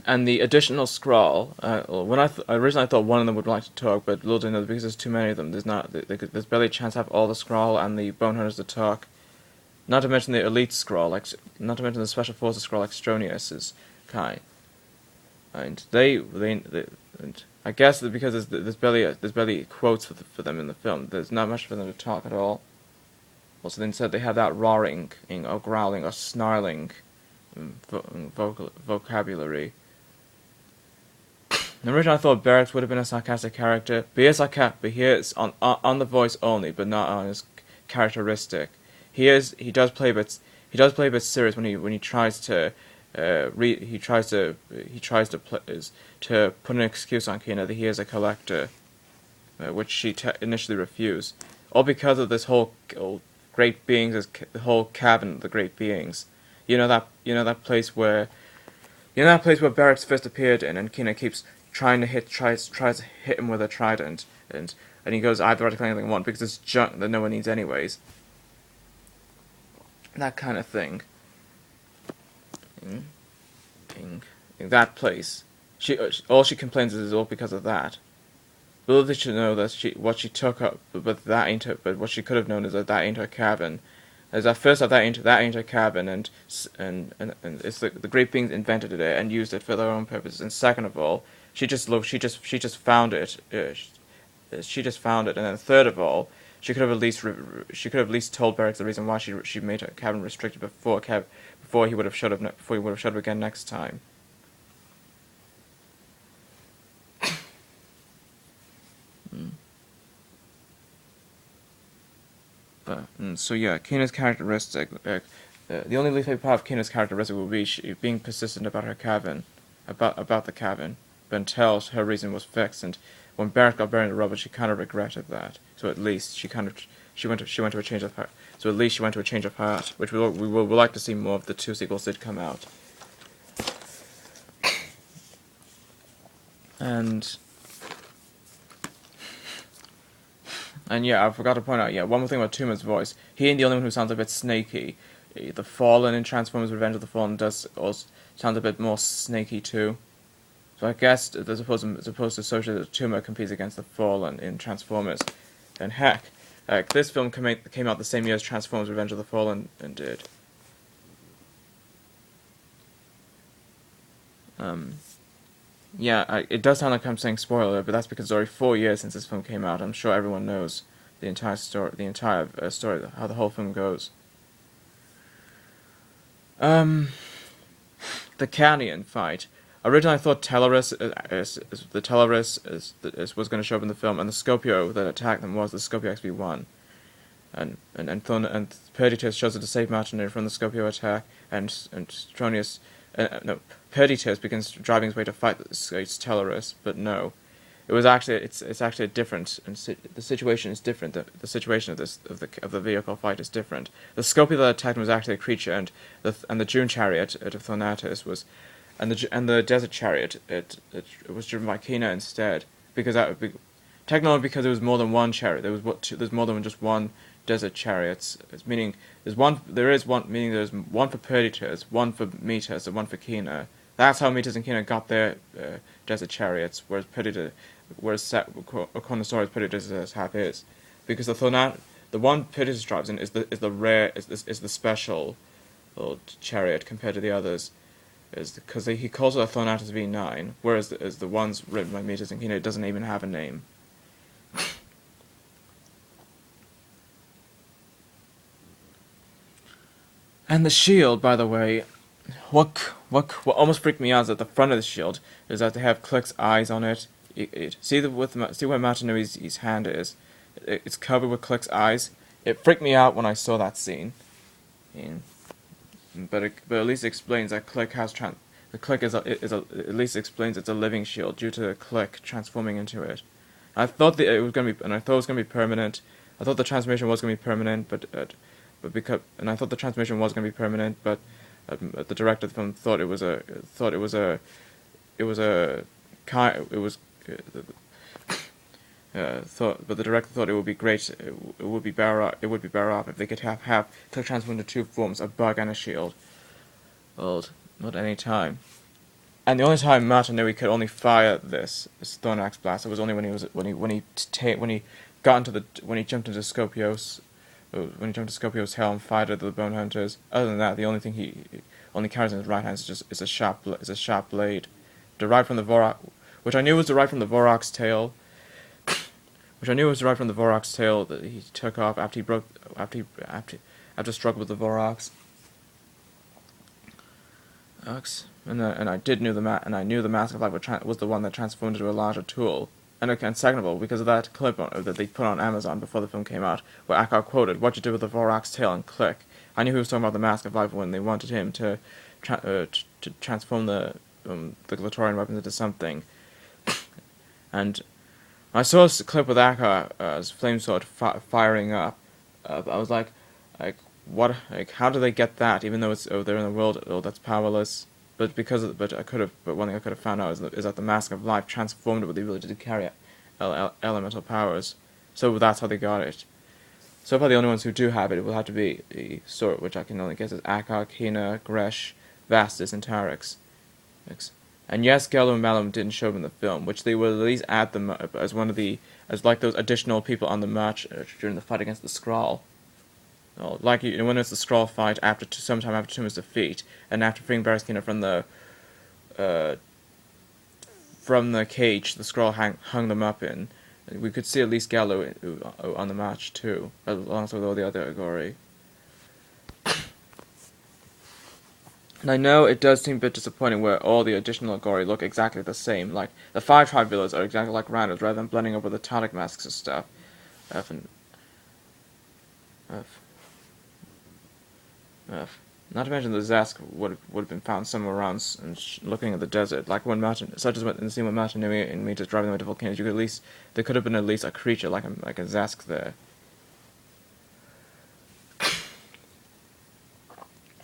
And the additional scroll, when originally I thought one of them would like to talk, but little did I know because there's too many of them, there's barely a chance to have all the scroll and the bone hunters to talk. Not to mention the elite scroll, not to mention the special forces scroll like Stronius's kind. And and I guess that because there's barely quotes for them in the film, there's not much for them to talk at all. Also, instead they have that roaring, or growling, or snarling vocabulary. Originally, I thought Barrett would have been a sarcastic character, but he is on the voice only, but not on his characteristic. He does play a bit serious when he tries to to put an excuse on Kina that he is a collector, which she initially refused, all because of this whole great beings, the whole cabin of the great beings. You know that place where Barrett's first appeared in, and Kina keeps tries to hit him with a trident, and he goes, "I have the right to claim anything I want because it's junk that no one needs anyways." That kind of thing. In that place, all she complains is all because of that. Little did she know that what she took up, but what she could have known is that ain't her cabin. As at first, that ain't her cabin, and it's the great beings invented it and used it for their own purposes. And second of all, she just found it. She just found it, and then third of all, she could have at least told Barrett the reason why she made her cabin restricted before he would have showed up again next time. So yeah, Kina's characteristic. The only least part of Kina's characteristic will be being persistent about her cabin, about the cabin, but until her reason was fixed. And when Barrett got buried in the rubble, she kind of regretted that. So at least she went to a change of heart. So at least she went to a change of heart, which we will like to see more of. The 2 sequels did come out, And yeah, I forgot to point out, one more thing about Tuma's voice. He ain't the only one who sounds a bit snaky. The Fallen in Transformers Revenge of the Fallen does also sound a bit more snaky too. So I guess, as opposed to Social, Tuma competes against the Fallen in Transformers. And heck, this film came out the same year as Transformers Revenge of the Fallen and did. It does sound like I'm saying spoiler, but that's because it's already 4 years since this film came out. I'm sure everyone knows the entire story, how the whole film goes. The Canyon fight. Originally, I thought Tellerus was going to show up in the film, and the Scorpio that attacked them was the Scorpio XB1. And Perdita shows up to save Martineer from the Scorpio attack, and Stronius. Perdita begins driving his way to fight Tellerus, but no, it's actually different, and the situation is different. The situation of the vehicle fight is different. The Scorpio that attacked him was actually a creature, and the Dune chariot of Thanatos was, and the desert chariot it was driven by Kina instead, technically because there was more than one chariot. There's more than just one desert chariots. Meaning there's one for Perdita, one for Metis, and one for Kina. That's how Metis and Kina got their desert chariots, whereas Konosaurus Perdita's half is, because the one Perdita drives in is the special chariot compared to the others, is because he calls it a Thanatos V9, whereas the ones written by Metis and Kina, it doesn't even have a name. And the shield, by the way, what almost freaked me out is that the front of the shield is that they have Click's eyes on it. See where Martinui's hand is. It's covered with Click's eyes. It freaked me out when I saw that scene. But at least it explains that Click the Click at least explains it's a living shield due to the Click transforming into it. I thought it was going to be permanent. I thought the transformation was going to be permanent, but I thought the transmission was going to be permanent, but the director of the film thought but the director thought it would be great. It would be better off if they could have Click transform into 2 forms, a bug and a shield. Well, not any time. And the only time Martinelli could only fire this Thornax blast, it was only when he jumped into Scopio's helm, fired at the Bone Hunters. Other than that, the only thing he only carries in his right hand is a sharp blade, derived from the Vorok, which I knew was derived from the Vorok's tail. That he took off after struggled with the Voroks. And I knew the Mask of Life was the one that transformed into a larger tool. And second of all, because of that clip that they put on Amazon before the film came out, where Akkar quoted, "What you did with the Vorok's tail," and click. I knew he was talking about the Mask of Life when they wanted him to transform the Glatorian weapons into something. And I saw this clip with Akkar as Flamesword firing up. I was like, what? How do they get that? Even though they're in a world that's powerless. But one thing I could have found out is that the Mask of Life transformed it with the ability to carry elemental powers. So that's how they got it. So far, the only ones who do have it will have to be the Sort, which I can only guess is Akkar, Kina, Gresh, Vastus, and Tarix. And yes, Gello and Malum didn't show up in the film, which they will at least add them as like those additional people on the march during the fight against the Skrull. Like when it's the Skrull fight sometime after Tuma's defeat, and after freeing Barrett from the cage the Skrull hung them up in, we could see at least Gallo on the march too, alongside all the other Agori. And I know it does seem a bit disappointing where all the additional Agori look exactly the same, like the Fire Tribe villas are exactly like Randos rather than blending up with the Tonic masks and stuff. Not to mention the Zask would have been found somewhere around looking at the desert, like in the scene when Martinelli and Mita driving them into volcanoes. There could have been at least a creature like a Zask there.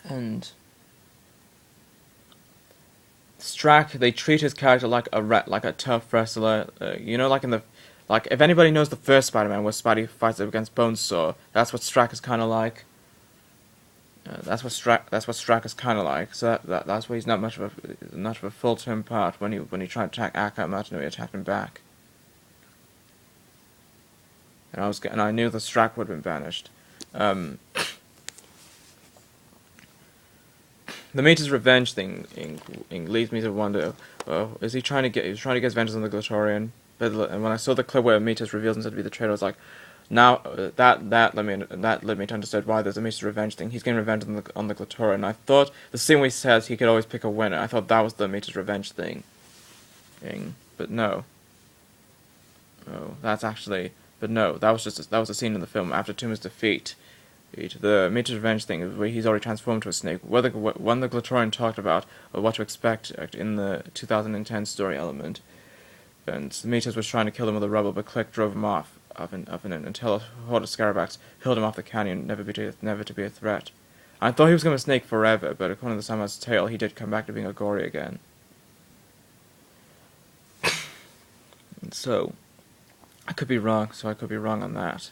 And Strack, they treat his character like a tough wrestler. If anybody knows the first Spider-Man, where Spidey fights against Bonesaw, that's what Strack is kind of like. That's what Strack is kind of like. So that's why he's not much of a full-term part. When he tried to attack Akkar, Martinelli attacked him back. And I knew the Strack would have been banished. The Mita's revenge thing leads me to wonder: is he trying to get his vengeance on the Glatorian? And when I saw the clip where Mita's reveals himself to be the traitor, I was like, now that led me to understand why there's a Mita's revenge thing. He's getting revenge on the Glatorian. And I thought the scene where he says he could always pick a winner, I thought that was the Mita's revenge thing. But no. That was a scene in the film after Tuma's defeat. The Mita's revenge thing is where he's already transformed to a snake. When the Glatorian talked about what to expect in the 2010 story element, and Mita's was trying to kill him with a rubble, but Click drove him off until a horde of Scarabacs hurled him off the canyon, never to be a threat. I thought he was going to snake forever, but according to the Sama's tale, he did come back to being a gory again. And so, I could be wrong on that.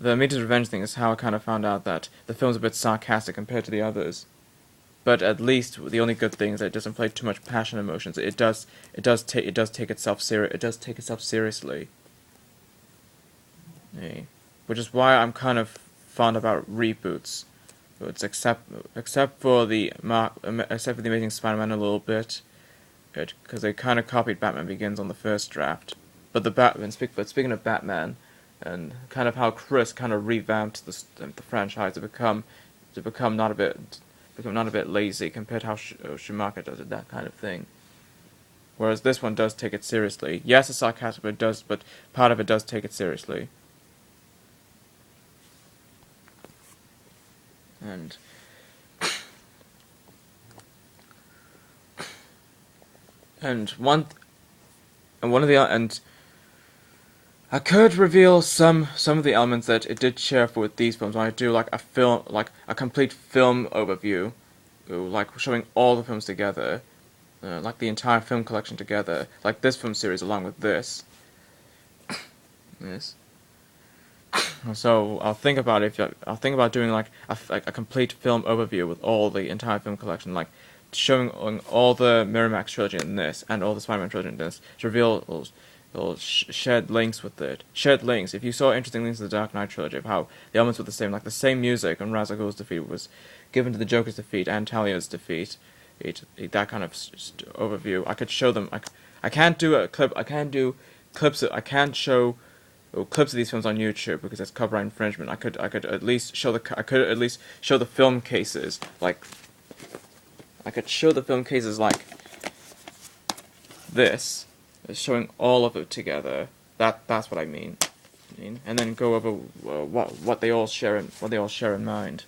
The Mita's revenge thing is how I kind of found out that the film's a bit sarcastic compared to the others. But at least the only good thing is that it doesn't play too much passion and emotions. It does take itself seriously. Which is why I'm kind of fond about reboots. It's except for the Amazing Spider-Man a little bit, because they kind of copied Batman Begins on the first draft. But speaking of Batman, and kind of how Chris kind of revamped the franchise to become not a bit lazy compared to how Schumacher does it, that kind of thing. Whereas this one does take it seriously. Yes, it's sarcastic, but part of it does take it seriously. I could reveal some of the elements that it did share with these films when I do like a complete film overview, like showing all the films together, like the entire film collection together, like this film series along with this. Yes. So I'll think about doing like a complete film overview with all the entire film collection, like showing on all the Miramax trilogy in this and all the Spider-Man trilogy in this to reveal little shared links with it. Shared links. If you saw interesting links to the Dark Knight trilogy of how the elements were the same, like the same music on Ra's al Ghul's defeat was given to the Joker's defeat and Talia's defeat. That kind of overview. I could show them. I can't do a clip. I can't do clips. I can't show clips of these films on YouTube because it's copyright infringement. I could at least show the film cases like. I could show the film cases like this, showing all of it together. That's what I mean. And then go over what they all share in mind.